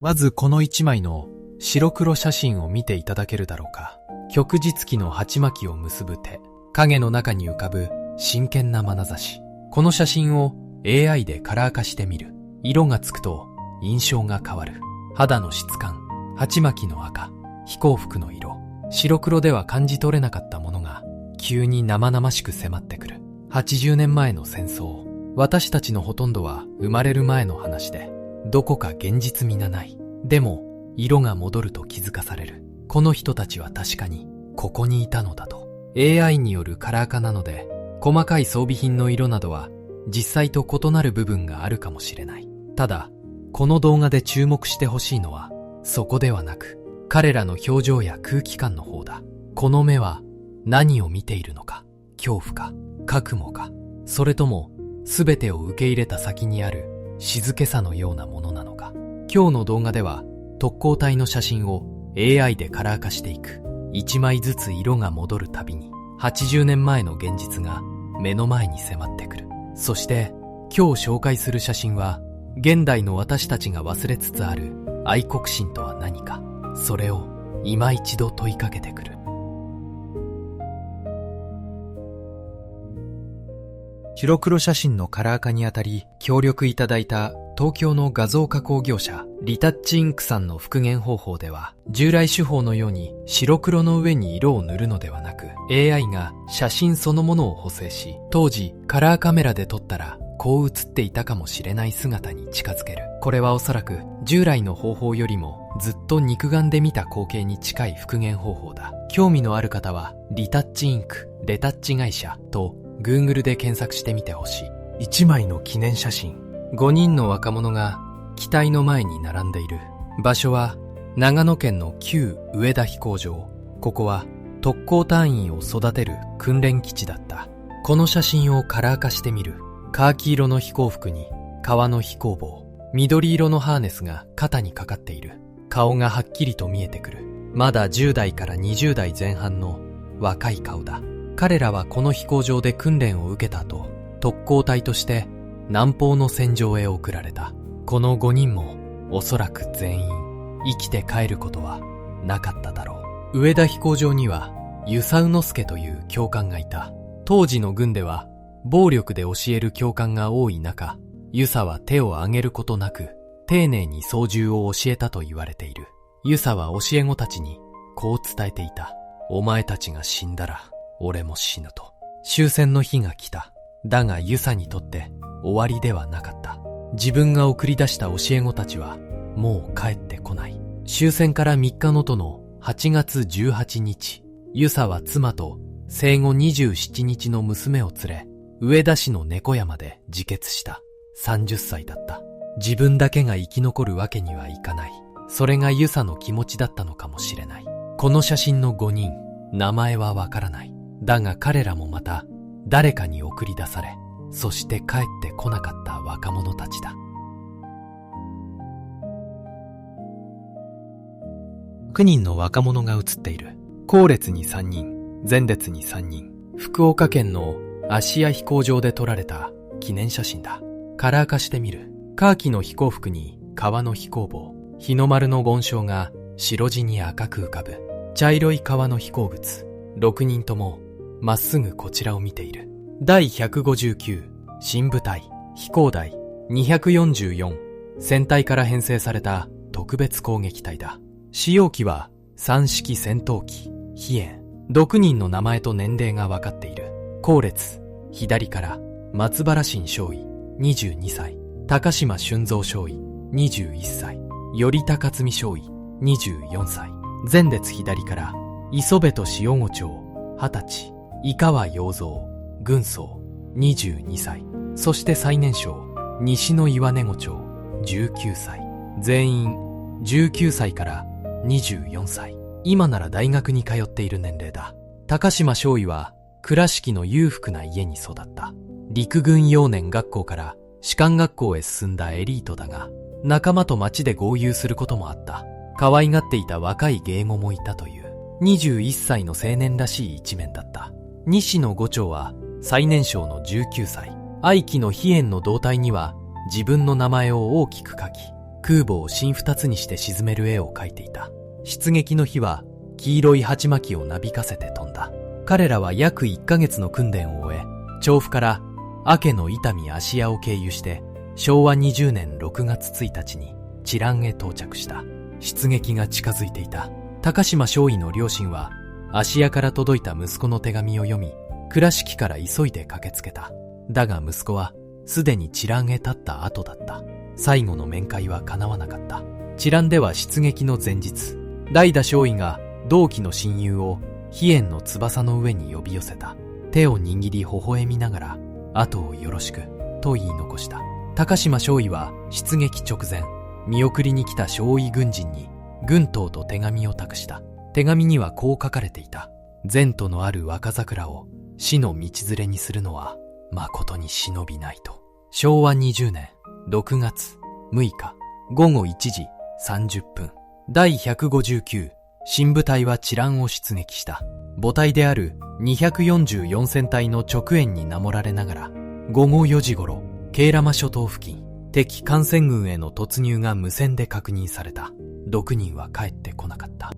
まずこの一枚の白黒写真を見ていただけるだろうか。旭日旗の鉢巻きを結ぶ手、影の中に浮かぶ真剣な眼差し。この写真を AI でカラー化してみる。色がつくと印象が変わる。肌の質感、鉢巻きの赤、飛行服の色。白黒では感じ取れなかったものが急に生々しく迫ってくる。80年前の戦争。私たちのほとんどは生まれる前の話で、どこか現実味がない。でも、色が戻ると気づかされる。この人たちは確かに、ここにいたのだと。AI によるカラー化なので、細かい装備品の色などは、実際と異なる部分があるかもしれない。ただ、この動画で注目してほしいのは、そこではなく、彼らの表情や空気感の方だ。この目は、何を見ているのか、恐怖か、覚悟か、それとも、すべてを受け入れた先にある静けさのようなものなのか。今日の動画では特攻隊の写真を AI でカラー化していく。一枚ずつ色が戻るたびに80年前の現実が目の前に迫ってくる。そして今日紹介する写真は現代の私たちが忘れつつある愛国心とは何か、それを今一度問いかけてくる。白黒写真のカラー化にあたり協力いただいた東京の画像加工業者リタッチインクさんの復元方法では、従来手法のように白黒の上に色を塗るのではなく AI が写真そのものを補正し、当時カラーカメラで撮ったらこう写っていたかもしれない姿に近づける。これはおそらく従来の方法よりもずっと肉眼で見た光景に近い復元方法だ。興味のある方はリタッチインクレタッチ会社とGoogle で検索してみてほしい。一枚の記念写真。5人の若者が機体の前に並んでいる。場所は長野県の旧上田飛行場。ここは特攻隊員を育てる訓練基地だった。この写真をカラー化してみる。カーキ色の飛行服に革の飛行帽、緑色のハーネスが肩にかかっている。顔がはっきりと見えてくる。まだ10代から20代前半の若い顔だ。彼らはこの飛行場で訓練を受けた後、特攻隊として南方の戦場へ送られた。この5人もおそらく全員生きて帰ることはなかっただろう。上田飛行場には遊佐宇之助という教官がいた。当時の軍では暴力で教える教官が多い中、遊佐は手を挙げることなく丁寧に操縦を教えたと言われている。遊佐は教え子たちにこう伝えていた。お前たちが死んだら俺も死ぬと。終戦の日が来た。だが遊佐にとって終わりではなかった。自分が送り出した教え子たちはもう帰ってこない。終戦から3日のとの8月18日、遊佐は妻と生後27日の娘を連れ、上田市の猫山で自決した。30歳だった。自分だけが生き残るわけにはいかない。それが遊佐の気持ちだったのかもしれない。この写真の5人、名前はわからない。だが彼らもまた誰かに送り出され、そして帰ってこなかった若者たちだ。6人の若者が写っている。後列に3人、前列に3人。福岡県の芦屋飛行場で撮られた記念写真だ。カラー化してみる。カーキの飛行服に革の飛行帽、日の丸の紋章が白地に赤く浮かぶ。茶色い革の飛行物。6人ともまっすぐこちらを見ている。第159新部隊飛行第244戦隊から編成された特別攻撃隊だ。使用機は3式戦闘機飛燕。6人の名前と年齢が分かっている。後列左から松原新少尉22歳、高島俊三少尉21歳、頼高積少尉24歳。前列左から磯部と塩子町20歳、井川洋三軍曹22歳。そして最年少西の岩根子町19歳。全員19歳から24歳。今なら大学に通っている年齢だ。高島少尉は倉敷の裕福な家に育った。陸軍幼年学校から士官学校へ進んだエリートだが、仲間と街で豪遊することもあった。可愛がっていた若い芸妓もいたという。21歳の青年らしい一面だった。西野伍長は最年少の19歳。愛機の飛燕の胴体には自分の名前を大きく書き、空母を新二つにして沈める絵を描いていた。出撃の日は黄色い鉢巻きをなびかせて飛んだ。彼らは約1ヶ月の訓練を終え、調布から明の伊丹芦屋を経由して昭和20年6月1日に知覧へ到着した。出撃が近づいていた。高島少尉の両親は芦屋から届いた息子の手紙を読み、倉敷から急いで駆けつけた。だが息子はすでに知覧へ立った後だった。最後の面会は叶わなかった。知覧では出撃の前日、代田少尉が同期の親友を飛燕の翼の上に呼び寄せた。手を握り微笑みながら、後をよろしくと言い残した。高島少尉は出撃直前、見送りに来た少尉軍人に軍刀と手紙を託した。手紙にはこう書かれていた。前途のある若桜を死の道連れにするのは誠に忍びないと。昭和20年6月6日午後1時30分、第159新部隊は知覧を出撃した。母隊である244戦隊の直縁に名乗られながら、午後4時頃、慶良間諸島付近、敵艦船群への突入が無線で確認された。6人は帰ってこなかった。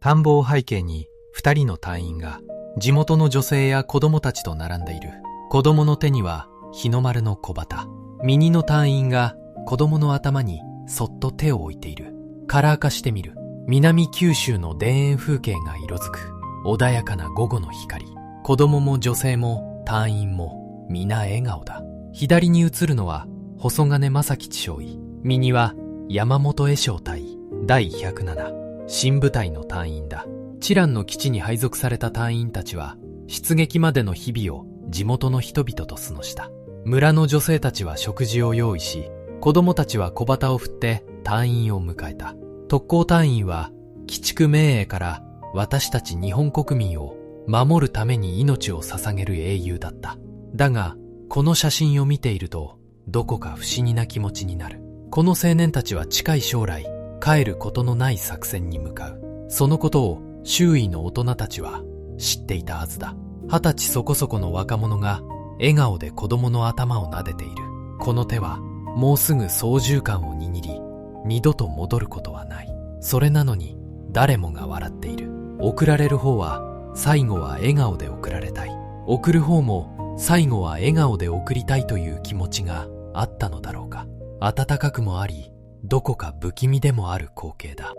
田んぼを背景に2人の隊員が地元の女性や子供たちと並んでいる。子供の手には日の丸の小旗。右の隊員が子供の頭にそっと手を置いている。カラー化してみる。南九州の田園風景が色づく穏やかな午後の光。子供も女性も隊員も皆笑顔だ。左に映るのは細金正吉少尉、右は山本江将隊第107新部隊の隊員だ。知覧の基地に配属された隊員たちは出撃までの日々を地元の人々と過ごした。村の女性たちは食事を用意し、子供たちは小旗を振って隊員を迎えた。特攻隊員は鬼畜名営から私たち日本国民を守るために命を捧げる英雄だった。だがこの写真を見ているとどこか不思議な気持ちになる。この青年たちは近い将来帰ることのない作戦に向かう。そのことを周囲の大人たちは知っていたはずだ。20歳そこそこの若者が笑顔で子供の頭を撫でている。この手はもうすぐ操縦桿を握り、二度と戻ることはない。それなのに誰もが笑っている。送られる方は最後は笑顔で送られたい。送る方も最後は笑顔で送りたいという気持ちがあったのだろうか。温かくもあり、どこか不気味でもある光景だ。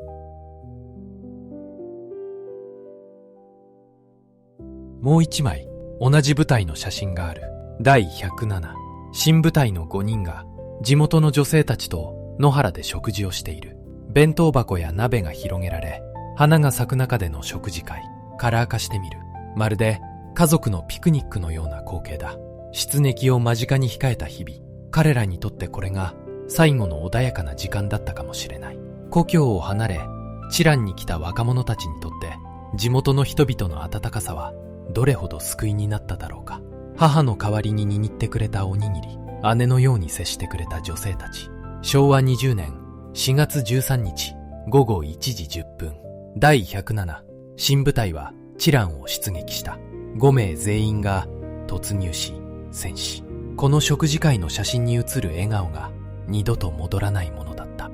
もう一枚同じ部隊の写真がある。第107新部隊の5人が地元の女性たちと野原で食事をしている。弁当箱や鍋が広げられ、花が咲く中での食事会。カラー化してみる。まるで家族のピクニックのような光景だ。出撃を間近に控えた日々、彼らにとってこれが最後の穏やかな時間だったかもしれない。故郷を離れ知覧に来た若者たちにとって地元の人々の温かさはどれほど救いになっただろうか。母の代わりに握ってくれたおにぎり、姉のように接してくれた女性たち。昭和20年4月13日午後1時10分、第107新部隊は知覧を出撃した。5名全員が突入し戦死。この食事会の写真に写る笑顔が二度と戻らないものだった。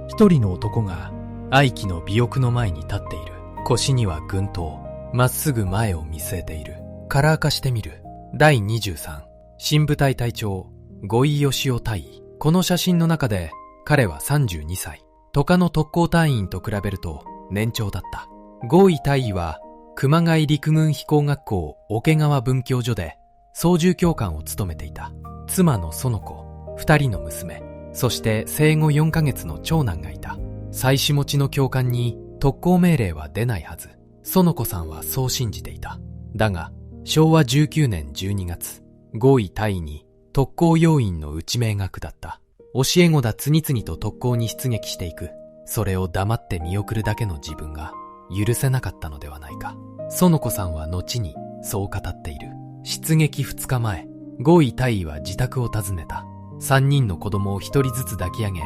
一人の男が愛機の尾翼の前に立っている。腰には軍刀、まっすぐ前を見据えている。カラー化してみる。第23新部隊隊長五井義雄大尉。この写真の中で彼は32歳。他の特攻隊員と比べると年長だった。五井大尉は熊谷陸軍飛行学校桶川分教所で操縦教官を務めていた。妻の園子、2人の娘、そして生後4ヶ月の長男がいた。妻子持ちの教官に特攻命令は出ないはず。園子さんはそう信じていた。だが昭和19年12月、五井大尉に特攻要員の内命が下った。教え子だ次々と特攻に出撃していく。それを黙って見送るだけの自分が許せなかったのではないか。園子さんは後にそう語っている。出撃2日前、五井大尉は自宅を訪ねた。3人の子供を1人ずつ抱き上げ、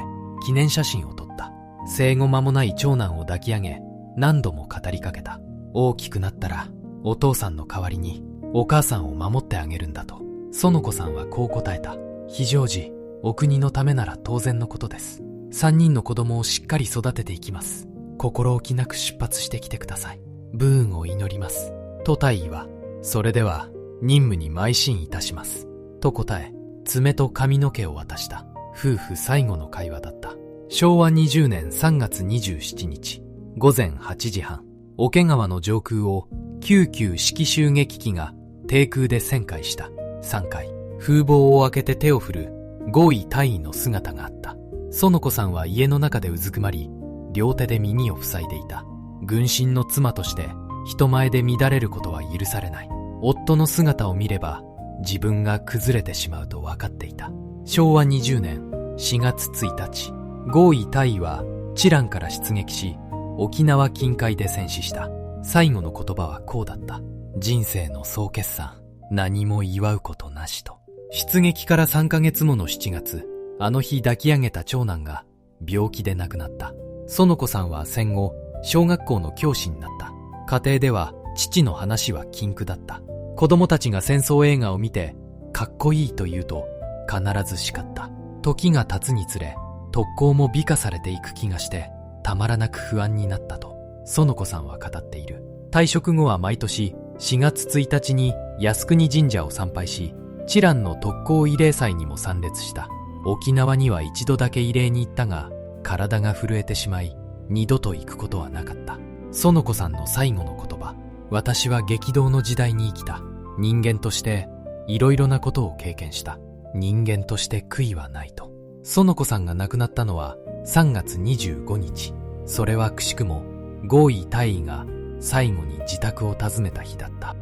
記念写真を撮った。生後間もない長男を抱き上げ、何度も語りかけた。大きくなったらお父さんの代わりにお母さんを守ってあげるんだと。園子さんはこう答えた。非常時、お国のためなら当然のことです。3人の子供をしっかり育てていきます。心置きなく出発してきてください。武運を祈ります。と大尉は、それでは任務に邁進いたします。と答え、爪と髪の毛を渡した。夫婦最後の会話だった。昭和20年3月27日、午前8時半、桶川の上空を99指揮襲撃機が低空で旋回した。3回、風防を開けて手を振る5位大尉の姿があった。園子さんは家の中でうずくまり、両手で耳を塞いでいた。軍神の妻として人前で乱れることは許されない。夫の姿を見れば自分が崩れてしまうと分かっていた。昭和20年4月1日、5位大尉は知覧から出撃し、沖縄近海で戦死した。最後の言葉はこうだった。人生の総決算、何も祝うことなしと。出撃から3ヶ月もの7月、あの日抱き上げた長男が病気で亡くなった。園子さんは戦後、小学校の教師になった。家庭では父の話は禁句だった。子供たちが戦争映画を見て、かっこいいと言うと必ず叱った。時が経つにつれ、特攻も美化されていく気がして、たまらなく不安になったと、園子さんは語っている。退職後は毎年4月1日に靖国神社を参拝し、知覧の特攻慰霊祭にも参列した。沖縄には一度だけ慰霊に行ったが、体が震えてしまい、二度と行くことはなかった。園子さんの最後の言葉。私は激動の時代に生きた。人間としていろいろなことを経験した。人間として悔いはないと。園子さんが亡くなったのは3月25日。それはくしくも5位大尉が最後に自宅を訪ねた日だった。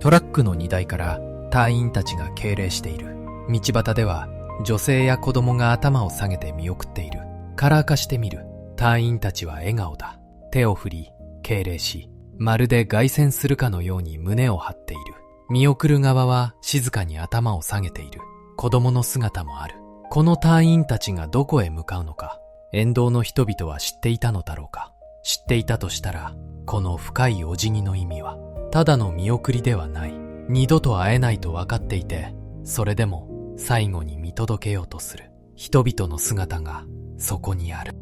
トラックの荷台から隊員たちが敬礼している。道端では女性や子供が頭を下げて見送っている。カラー化してみる。隊員たちは笑顔だ。手を振り、敬礼し、まるで凱旋するかのように胸を張っている。見送る側は静かに頭を下げている。子供の姿もある。この隊員たちがどこへ向かうのか、沿道の人々は知っていたのだろうか。知っていたとしたら、この深いお辞儀の意味は、ただの見送りではない。二度と会えないと分かっていて、それでも最後に見届けようとする人々の姿がそこにある。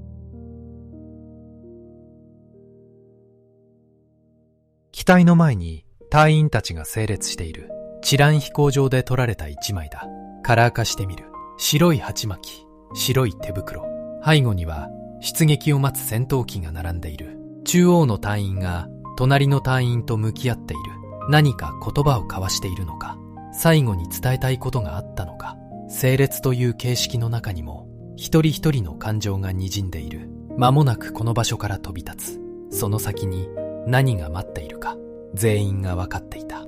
機体の前に隊員たちが整列している。知覧飛行場で撮られた一枚だ。カラー化してみる。白い鉢巻き、白い手袋。背後には出撃を待つ戦闘機が並んでいる。中央の隊員が隣の隊員と向き合っている。何か言葉を交わしているのか、最後に伝えたいことがあったのか。整列という形式の中にも一人一人の感情が滲んでいる。間もなくこの場所から飛び立つ。その先に何が待っているか、全員が分かっていた。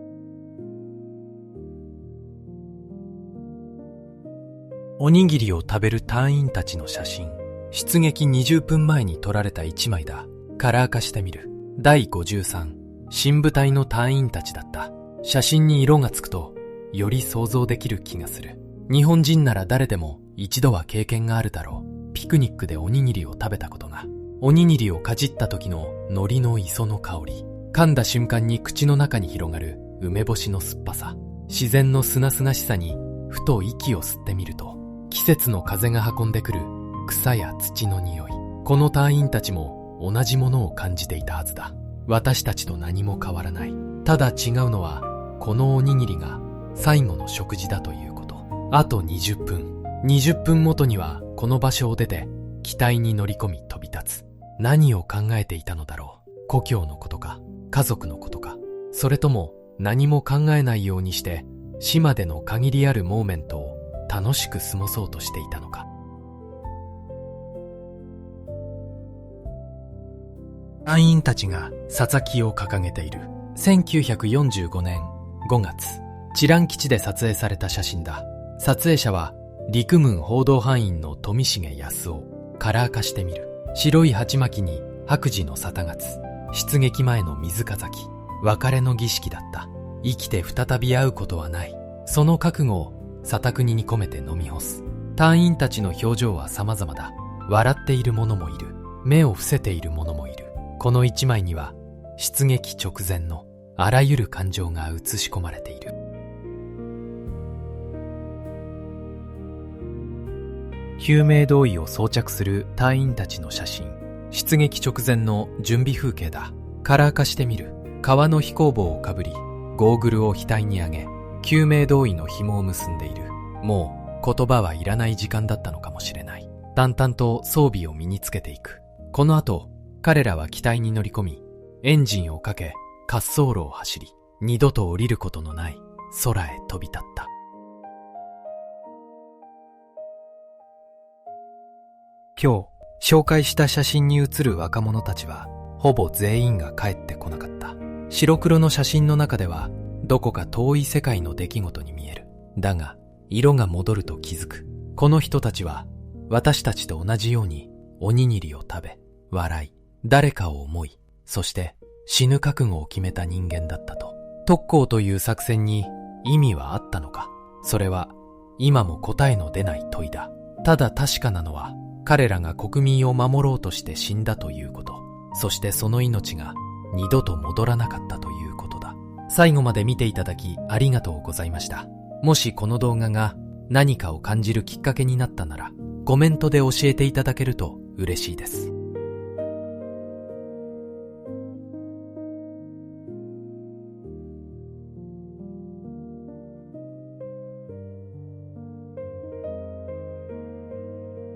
おにぎりを食べる隊員たちの写真。出撃20分前に撮られた一枚だ。カラー化してみる。第53新部隊の隊員たちだった。写真に色がつくとより想像できる気がする。日本人なら誰でも一度は経験があるだろう。ピクニックでおにぎりを食べたことが。おにぎりをかじった時の海苔の磯の香り。噛んだ瞬間に口の中に広がる梅干しの酸っぱさ。自然のすがすがしさにふと息を吸ってみると、季節の風が運んでくる草や土の匂い。この隊員たちも同じものを感じていたはずだ。私たちと何も変わらない。ただ違うのは、このおにぎりが最後の食事だということ。あと20分。20分ごとにはこの場所を出て機体に乗り込み飛び立つ。何を考えていたのだろう。故郷のことか、家族のことか、それとも何も考えないようにして島での限りあるモーメントを楽しく過ごそうとしていたのか。隊員たちがささきを掲げている。1945年5月、知覧基地で撮影された写真だ。撮影者は陸軍報道班員の富重康夫。カラー化してみる。白い鉢巻きに白磁の沙汰勝。出撃前の水かざき。別れの儀式だった。生きて再び会うことはない。その覚悟を沙汰国に込めて飲み干す。隊員たちの表情は様々だ。笑っている者もいる。目を伏せている者もいる。この一枚には出撃直前のあらゆる感情が映し込まれている。救命胴衣を装着する隊員たちの写真。出撃直前の準備風景だ。カラー化してみる。革の飛行帽をかぶり、ゴーグルを額に上げ、救命胴衣の紐を結んでいる。もう言葉はいらない時間だったのかもしれない。淡々と装備を身につけていく。この後、彼らは機体に乗り込み、エンジンをかけ、滑走路を走り、二度と降りることのない空へ飛び立った。今日、紹介した写真に写る若者たちは、ほぼ全員が帰ってこなかった。白黒の写真の中では、どこか遠い世界の出来事に見える。だが、色が戻ると気づく。この人たちは、私たちと同じように、おにぎりを食べ、笑い、誰かを思い、そして死ぬ覚悟を決めた人間だったと。特攻という作戦に意味はあったのか。それは今も答えの出ない問いだ。ただ確かなのは、彼らが国民を守ろうとして死んだということ。そしてその命が二度と戻らなかったということだ。最後まで見ていただきありがとうございました。もしこの動画が何かを感じるきっかけになったなら、コメントで教えていただけると嬉しいです。